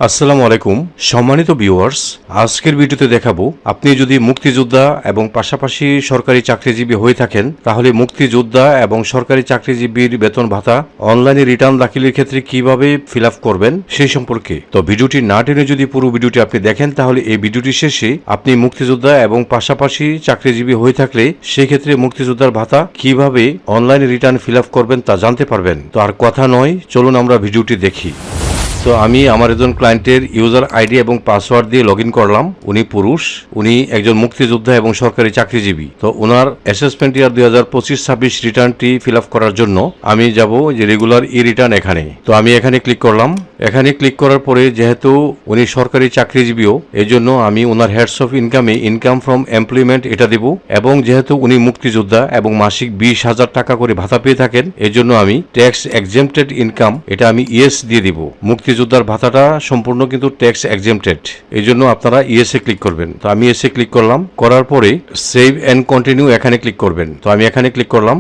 আসসালামু আলাইকুম সম্মানিত ভিউয়ার্স, আজকের ভিডিওতে দেখাবো আপনি যদি মুক্তিযোদ্ধা এবং পাশাপাশি সরকারি চাকরিজীবী হয়ে থাকেন তাহলে মুক্তিযোদ্ধা এবং সরকারি চাকরিজীবীর বেতন ভাতা অনলাইনে রিটার্ন দাখিলের ক্ষেত্রে কিভাবে ফিল আপ করবেন সেই সম্পর্কে। তো ভিডিওটি না টেনে যদি পুরো ভিডিওটি আপনি দেখেন তাহলে এই ভিডিওটি শেষে আপনি মুক্তিযোদ্ধা এবং পাশাপাশি চাকরিজীবী হয়ে থাকলে সেই ক্ষেত্রে মুক্তিযোদ্ধার ভাতা কিভাবে অনলাইনে রিটার্ন ফিল আপ করবেন তা জানতে পারবেন। তো আর কথা নয়, চলুন আমরা ভিডিওটি দেখি। তো আমি আমার একজন ক্লায়েন্টের ইউজার আইডি এবং পাসওয়ার্ড দিয়ে লগ ইন করলাম। উনি পুরুষ, উনি একজন মুক্তিযোদ্ধা এবং সরকারি চাকরিজীবী। তো ওনার অ্যাসেসমেন্ট ইয়ার 2025-26 রিটার্নটি ফিল আপ করার জন্য আমি যাব যে রেগুলার ই রিটার্ন এখানে। তো আমি এখানে ক্লিক করলাম। এখানে ক্লিক করার পরে যেহেতু উনি সরকারি চাকরিজীবীও, এই জন্য আমি ওনার হেডস অফ ইনকামে ইনকাম ফ্রম এমপ্লয়মেন্ট এটা দেব, এবং যেহেতু উনি মুক্তিযোদ্ধা এবং মাসিক 20,000 টাকা করে ভাতা পেয়ে থাকেন এই জন্য আমি ট্যাক্স এক্সেম্পটেড ইনকাম এটা আমি ইয়েস দিয়ে দিব। মুক্তিযোদ্ধার ভাতাটা সম্পূর্ণ কিন্তু ট্যাক্স এক্সেম্পটেড, এই জন্য আপনারা ইয়েসে ক্লিক করবেন। তো আমি ইয়েসে ক্লিক করলাম, করার পরে সেভ এন্ড কন্টিনিউ এখানে ক্লিক করবেন। তো আমি এখানে ক্লিক করলাম।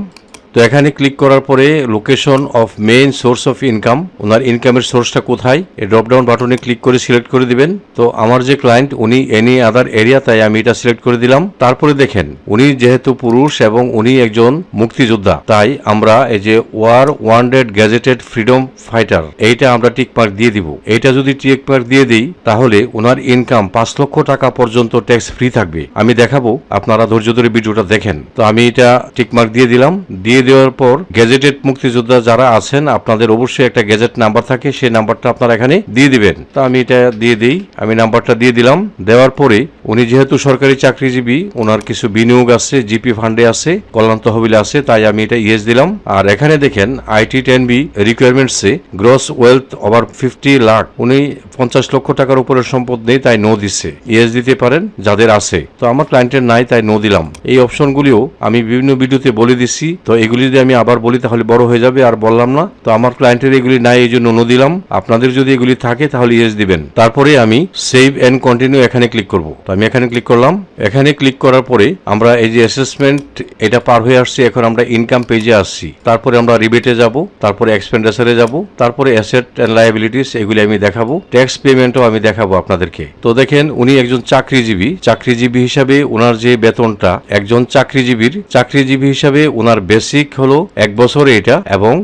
তো এখানে ক্লিক করার পরে location of main source of income, ওনার ইনকামের সোর্সটা কোথায় এই ড্রপডাউন বাটনে ক্লিক করে সিলেক্ট করে দিবেন। তো আমার যে ক্লায়েন্ট উনি এনি আদার এরিয়া, তাই আমি এটা সিলেক্ট করে দিলাম। তারপরে দেখেন উনি যেহেতু পুরুষ এবং উনি একজন মুক্তিযোদ্ধা, তাই আমরা এই যে war wanted gazetted freedom fighter এইটা আমরা টিক মার্ক দিয়ে দিব। এইটা যদি টিক মার্ক দিয়ে দিই তাহলে ওনার ইনকাম 5 লক্ষ টাকা পর্যন্ত ট্যাক্স ফ্রি থাকবে। আমি দেখাবো, আপনারা ধৈর্য ধরে ভিডিওটা দেখেন। তো আমি এটা টিক মার্ক দিয়ে দিলাম। দিয়ে দেওয়ার পর গেজেটেড মুক্তিযোদ্ধা যারা আছেন আপনাদের অবশ্যই একটা গেজেট নাম্বার থাকে, সেই নাম্বারটা আপনারা এখানে দিয়ে দিবেন। তো আমি এটা দিয়ে দিই, আমি নাম্বারটা দিয়ে দিলাম। দেওয়ার পরে উনি যেহেতু সরকারি চাকরিজীবী, ওনার কিছু বিনিয়োগ আছে, জিপি ফান্ডে আছে, কল্যাণ তহবিলে আছে, তাই আমি এটা ইয়েস দিলাম। আর এখানে দেখেন আইটি 10B রিকোয়ারমেন্টসে গ্রস ওয়েলথ ওভার 50 লাখ, উনি 50 লক্ষ টাকার উপরের সম্পদ নেই, তাই নো দিচ্ছে। ইয়েস দিতে পারেন যাদের আছে, তো আমার ক্লায়েন্টের নাই তাই নো দিলাম। এই অপশনগুলিও আমি বিভিন্ন ভিডিওতে বলে দিচ্ছি, তো এগুলি যদি আমি আবার বলি তাহলে বড় হয়ে যাবে, আর বললাম না। তো আমার ক্লায়েন্টের এগুলি নাই এই জন্য নো দিলাম। আপনাদের যদি এগুলি থাকে তাহলে ইয়েস দিবেন। তারপরে আমি সেভ এন্ড কন্টিনিউ এখানে ক্লিক করব। তো আমি এখানে ক্লিক করলাম। এখানে ক্লিক করার পরে আমরা এই যে অ্যাসেসমেন্ট এটা পার হয়ে আসছি, এখন আমরা ইনকাম পেজে আসছি। তারপরে আমরা রিবেটে যাব, তারপরে এক্সপেন্ডিচারে যাব, তারপরে অ্যাসেট এন্ড লায়াবিলিটিস এগুলি আমি দেখাবো, ট্যাক্স পেমেন্টও আমি দেখাবো আপনাদেরকে। তো দেখেন উনি একজন চাকরিজীবী হিসাবে ওনার যে বেতনটা, একজন চাকরিজীবী হিসাবে ওনার বেসিক হলো 1 বছরে এটা, এবং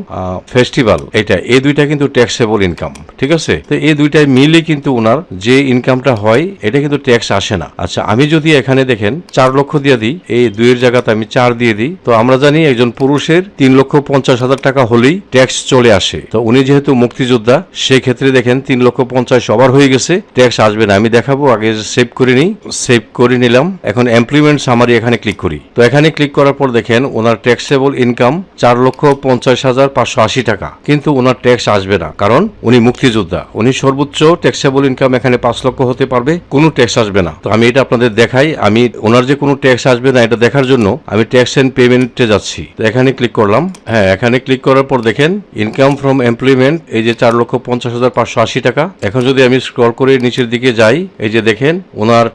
ফেস্টিভ্যাল এটা, এই দুইটা কিন্তু ট্যাক্সেবল ইনকাম, ঠিক আছে। তো এই দুইটাই মিলে কিন্তু ওনার যে ইনকামটা হয় এটা কিন্তু ট্যাক্স আসে না। আচ্ছা, আমি যদি এখানে দেখেন 4 লক্ষ দিয়ে দিই, এই 2 এর জায়গাতে আমি 4 দিয়ে দিই, তো আমরা জানি একজন পুরুষের 3,50,000 টাকা হলেই ট্যাক্স চলে আসে। তো উনি যেহেতু মুক্তিযোদ্ধা, সেই ক্ষেত্রে দেখেন 3,50,000 সবার হয়ে গেছে, ট্যাক্স আসবে না। আমি দেখাবো, আগে সেভ করে নিই। সেভ করে নিলাম। এখন এমপ্লয়মেন্ট সামারি এখানে ক্লিক করি। তো এখানে ক্লিক করার পর দেখেন ওনার ট্যাক্সেবল ইনকাম 4,50,580 টাকা, কিন্তু ওনার ট্যাক্স আসবে না, কারণ উনি মুক্তিযোদ্ধা। উনি সর্বোচ্চ ট্যাক্সেবল ইনকাম এখানে 5 লক্ষ হতে পারবে, কোনো ট্যাক্স আসবে না। তো আমি এটা আপনাদের দেখাই, আমি ওনার যে কোনো ট্যাক্স আসবে না এটা দেখার জন্য আমি ট্যাক্স এন্ড পেমেন্টে যাচ্ছি। তো এখানে ক্লিক করলাম। হ্যাঁ, এখানে ক্লিক করার পর দেখেন ইনকাম ফ্রম এমপ্লয়মেন্ট এই যে 4,50,580 টাকা। এখন যদি আমি স্ক্রল করে নিচের দিকে যাই, এই যে দেখেন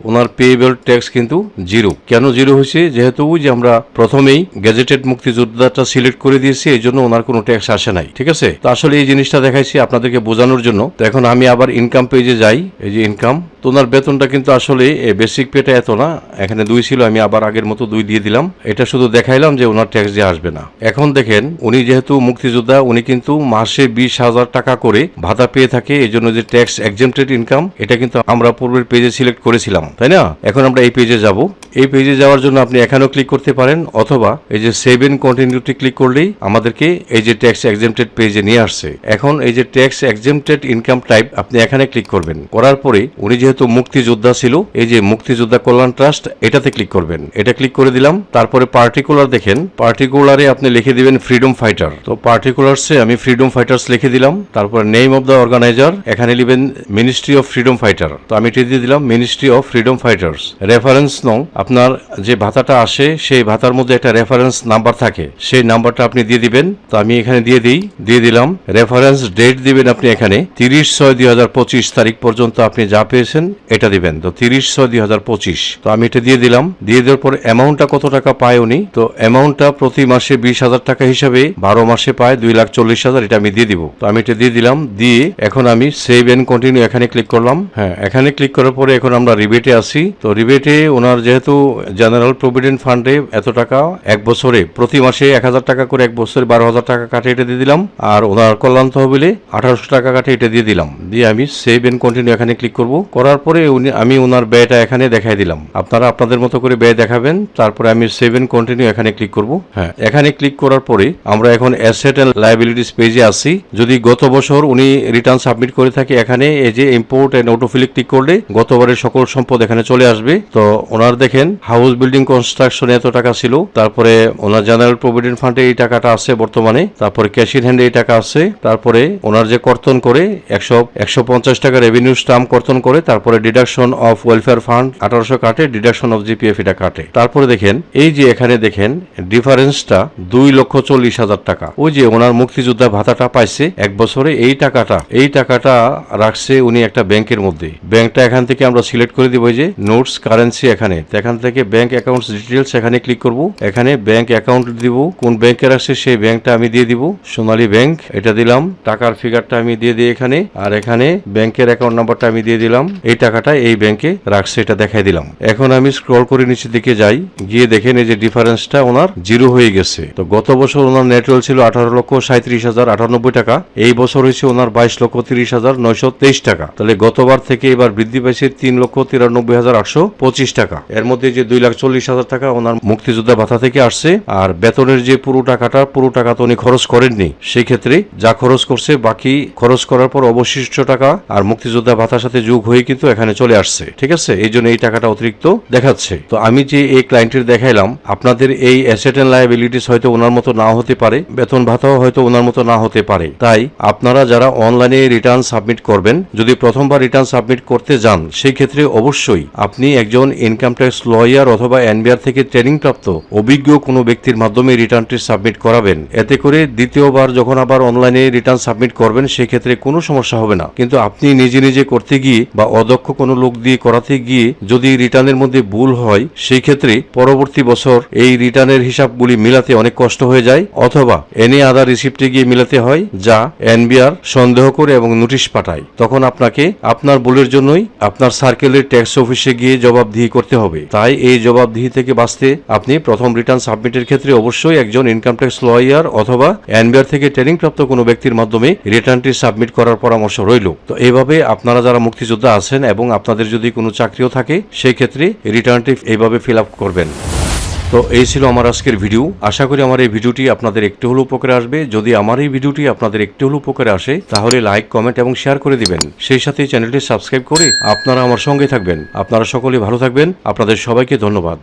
ওনার পেয়েবল ট্যাক্স কিন্তু 0। কেন 0 হয়েছে? যেহেতু যে আমরা প্রথমেই গেজেটেড মুক্তিযোদ্ধাটা সিলেক্ট করে দিয়েছি, এই জন্য ওনার কোনো ট্যাক্স আসে নাই, ঠিক আছে। তো আসলে এই জিনিসটা দেখাইছি আপনাদেরকে বোঝানোর জন্য। তো এখন আমি আবার ইনকাম পেজে যাই, এই যে ইনকাম। তো ওনার বেতনটা কিন্তু আসলে বেসিক পেটা এত না, এখানে 2 ছিল, আমি আবার আগের মতো 2 দিয়ে দিলাম। এটা শুধু দেখাইলাম যে ওনার ট্যাক্স দিয়ে আসবে না। এখন দেখেন উনি যেহেতু মুক্তিযোদ্ধা, উনি কিন্তু মাসে 20,000 টাকা করে ভাতা পেয়ে থাকে, এই জন্য যে ট্যাক্স এক্সেম্পটেড ইনকাম এটা কিন্তু আমরা পূর্বের পেজে সিলেক্ট করেছিলাম, তাই না। এখন আমরা এই পেজে যাব। এই পেজে যাওয়ার জন্য আপনি এখানেও ক্লিক করতে পারেন, অথবা এই যে সেভ এন্ড কন্টিনিউতে ক্লিক করলেই আমাদেরকে এই যে ট্যাক্স এক্সেম্পটেড পেজে নিয়ে আসছে। এখন এই যে ট্যাক্স এক্সেম্পটেড ইনকাম টাইপ আপনি এখানে ক্লিক করবেন। করার পরে উনি যেহেতু মুক্তিযোদ্ধা ছিল, এই যে মুক্তিযোদ্ধা কল্যাণ ট্রাস্ট এটাতে ক্লিক করবেন। এটা ক্লিক করে দিলাম। তারপরে পার্টিকুলার দেখেন, পার্টিকুলারে আপনি লিখে দিবেন ফ্রিডম ফাইটার। তো পার্টিকুলারসে আমি ফ্রিডম ফাইটার্স লিখে দিলাম। তারপর নেম অফ দ্য অর্গানাইজার এখানে লিখবেন মিনিস্ট্রি অফ ফ্রিডম ফাইটার। তো আমি এটা দিয়ে দিলাম ministry of freedom fighters. Reference নং, আপনার যে ভাতাটা আসে সেই ভাতার মধ্যে একটা রেফারেন্স নাম্বার থাকে, সেই নাম্বারটা আপনি দিয়ে দিবেন। তো আমি এখানে দিয়ে দিলাম। রেফারেন্স ডেট দিবেন আপনি এখানে 30/6/2025 তারিখ পর্যন্ত আপনি যা পেয়েছেন দিবেন, এটা দিবেন। তো 30/6/2025। তো আমি এটা দিয়ে দিলাম। দিয়ে দেওয়ার পর অ্যামাউন্টটা কত টাকা পায় উনি, তো অ্যামাউন্টটা প্রতি মাসে 20,000 টাকা হিসাবে 12 মাসে পায় 2,40,000, এটা আমি দিয়ে দিব। তো আমি এটা দিয়ে দিলাম। দিয়ে এখন আমি সেভ এন্ড কন্টিনিউ এখানে ক্লিক করলাম। হ্যাঁ, এখানে ক্লিক করার পরে এখন আমরা রিবেটে আসি। তো রিবেটে ওনার যেহেতু জেনারেল প্রভিডেন্ট ফান্ডে এত টাকা এক বছরে প্রতি মাসে 1,000 টাকা করে, এক বছরে 12,000 টাকা কাটে, এটা দিয়ে দিলাম। আর ওনার কল্যাণ তহবিলে 1800 টাকা কাটে, এটা দিয়ে দিলাম। দিয়ে আমি সেভ এন্ড কন্টিনিউ এখানে ক্লিক করব। করার পরে আমি ওনার ব্যয়টা এখানে দেখাই দিলাম। আপনারা আপনাদের মতো করে ব্যয় দেখাবেন। তারপরে আমি সেভ এন্ড কন্টিনিউ এখানে ক্লিক করব। হ্যাঁ, এখানে ক্লিক করার পরে আমরা এখন অ্যাসেট এন্ড লায়াবিলিটিস পেজে আসি। যদি গত বছর উনি রিটার্ন সাবমিট করে থাকে, এখানে এই যে ইম্পোর্ট এন্ড অটোফিল ক্লিক করলে গতবারের সকল সম্পদ এখানে চলে আসবে। তো ওনার দেখেন হাউস বিল্ডিং কনস্ট্রাকশনে এত টাকা ছিল, তারপরে ওনার জেনারেল প্রভিডেন্ট ফান্ডে এই টাকাটা আছে বর্তমানে, তারপরে ক্যাশ ইন হ্যান্ডে এই টাকা আছে, তারপরে ওনার যে কর্তন করে 150 টাকা রেভিনিউ স্টাম্প কর্তন করে, তারপরে ডিডাকশন অফ ওয়েলফেয়ার ফান্ড 1800 কাটে, ডিডাকশন অফ জিপিএফ এটা কাটে। তারপরে দেখেন এই যে এখানে দেখেন ডিফারেন্সটা 2,40,000 টাকা। ওই যে ওনার মুক্তিযোদ্ধা ভাতাটা পাইছে এক বছরে, এই টাকাটা রাখছে উনি একটা ব্যাংকের মধ্যে। ব্যাংকটা এখান থেকে আমরা সিলেক্ট করে দিব, যে নোটস কারেন্সি এখানে, এখান থেকে ব্যাংক অ্যাকাউন্টস ডিটেইলস এখানে ক্লিক করব। এখানে ব্যাংক অ্যাকাউন্ট দিব, কোন ব্যাংকে রাখছে সেই ব্যাংকটা আমি দিয়ে দিব, সোনালী ব্যাংক, এটা দিলাম। টাকার ফিগারটা আমি দিয়ে দিই এখানে, আর এখানে ব্যাংকের অ্যাকাউন্ট নাম্বারটা আমি দিয়ে দিলাম। এই টাকাটা এই ব্যাংকে রাখছে, এটা দেখাই দিলাম। এখন আমি স্ক্রল করে নিচের দিকে যাই, গিয়ে দেখেন এই যে ডিফারেন্সটা ওনার জিরো হয়ে গেছে। তো গত বছর ওনার নেটওয়েল ছিল 18,37,098 টাকা, এই বছর হয়েছে ওনার 22,30,923 টাকা। তাহলে গতবার থেকে এবার বৃদ্ধি পাইছে 3,93,825 টাকা। এর মধ্যে যে 2,40,000 টাকা ওনার মুক্তিযোদ্ধা ভাতা থেকে আসছে, আর বেতনের যে পুরো টাকা তো উনি খরচ করেননি। সেই ক্ষেত্রে যা খরচ করছে, বাকি খরচ করার পর অবশিষ্ট টাকা আর মুক্তিযোদ্ধা ভাতার সাথে যোগ হয়ে কিন্তু এখানে চলে আসছে। ঠিক আছে, এই জন্য এই টাকাটা অতিরিক্ত দেখাচ্ছে। তো আমি যে এই ক্লায়েন্টের দেখাইলাম, আপনাদের এই অ্যাসেট এন্ড লায়াবিলিটিস হয়তো ওনার মতো নাও হতে পারে, বেতন ভাতাও হয়তো ওনার মতো না হতে পারে। তাই আপনারা যারা অনলাইনে রিটার্ন সাবমিট করবেন, যদি প্রথমবার রিটার্ন সাবমিট করতে যান, সেই ক্ষেত্রে অবশ্যই আপনি একজন ইনকাম ট্যাক্স লয়ার অথবা এনবিআর থেকে ট্রেনিং প্রাপ্ত অভিজ্ঞ কোনো ব্যক্তির মাধ্যমে রিটার্নটি সাবমিট করাবেন। এতে করে দ্বিতীয়বার যখন আবার অনলাইনে রিটার্ন সাবমিট করবেন, সেই ক্ষেত্রে কোনো সমস্যা হবে না। কিন্তু আপনি নিজে করতে গিয়ে বা অদক্ষ কোনো লোক দিয়ে করাতে গিয়ে যদি রিটার্নের মধ্যে ভুল হয়, সেই ক্ষেত্রে পরবর্তী বছর এই রিটার্নের হিসাবগুলি মিলাতে অনেক কষ্ট হয়ে যায়, অথবা এনি আদার রিসিপ্টে গিয়ে মিলাতে হয়, যা এনবিআর সন্দেহ করে এবং নোটিশ পাঠায়। তখন আপনাকে আপনার ভুলের জন্যই আপনার সার্কেলের ট্যাক্স অফিসে গিয়ে জবাবদিহি করতে হবে। তাই এই জবাবদিহি থেকে বাঁচতে আপনি প্রথম রিটার্ন সাবমিটের ক্ষেত্রে অবশ্যই একজন ইনকাম ট্যাক্স লয়ার অথবা এনবিআর থেকে ট্রেনিং প্রাপ্ত কোনো ব্যক্তির মাধ্যমে রিটার্নটি সাবমিট করার পরামর্শ রইল। তো এইভাবে আপনারা যারা মুক্তিযোদ্ধা আছেন এবং আপনাদের যদি কোনো চাকরিও থাকে, সেই ক্ষেত্রে রিটার্নটি এইভাবে ফিল আপ করবেন। তো এই ছিল আমার আজকের ভিডিও। আশা করি আমার এই ভিডিওটি আপনাদের একটু হলেও উপকারে আসবে। যদি আমার এই ভিডিওটি আপনাদের একটু হলেও উপকারে আসে, তাহলে লাইক, কমেন্ট এবং শেয়ার করে দিবেন। সেই সাথে চ্যানেলটি সাবস্ক্রাইব করে আপনারা আমার সঙ্গে থাকবেন। আপনারা সকলে ভালো থাকবেন। আপনাদের সবাইকে ধন্যবাদ।